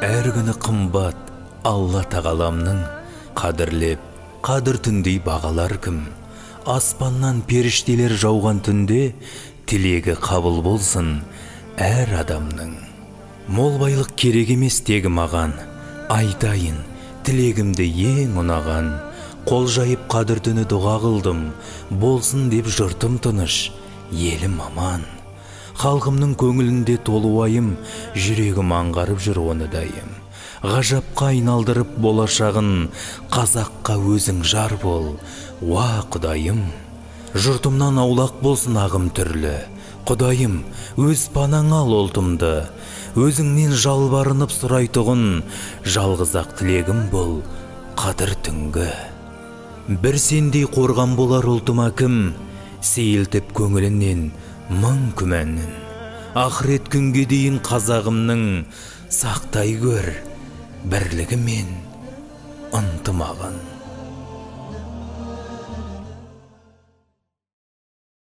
Әр күні қымбат Алла тағаламның, қадірлеп, қадір түндей бағалар кім? Аспаннан періштелер жауған түнде, тілегі қабыл болсын әр адамның. Мол байлық керек емес тегі маған, айтайын тілегімді ең ұнаған. Қол жайып қадір түні дұға қылдым, болсын деп жұртым тыныш, елім аман. Халқымның көңілінде толы уайым, жүрегім аңғарып жүр оны дайым. Ғажапқа айналдырып болашағын, қазаққа өзің жар бол, уа Құдайым. Жұртымнан аулақ болсын ағым түрлі, Құдайым, өз панаң ал ұлтымды. Өзіңнен жалбарынып сұрайтұғын, жалғыз-ақ тілегім бол, қадір түнгі. Бір сендей қорған болар ұлтыма кім, сейілтіп көңілінен мың күмәнін. Ақырет күнге дейін қазағымның, сақтай көр бірлігі мен ынтымағын.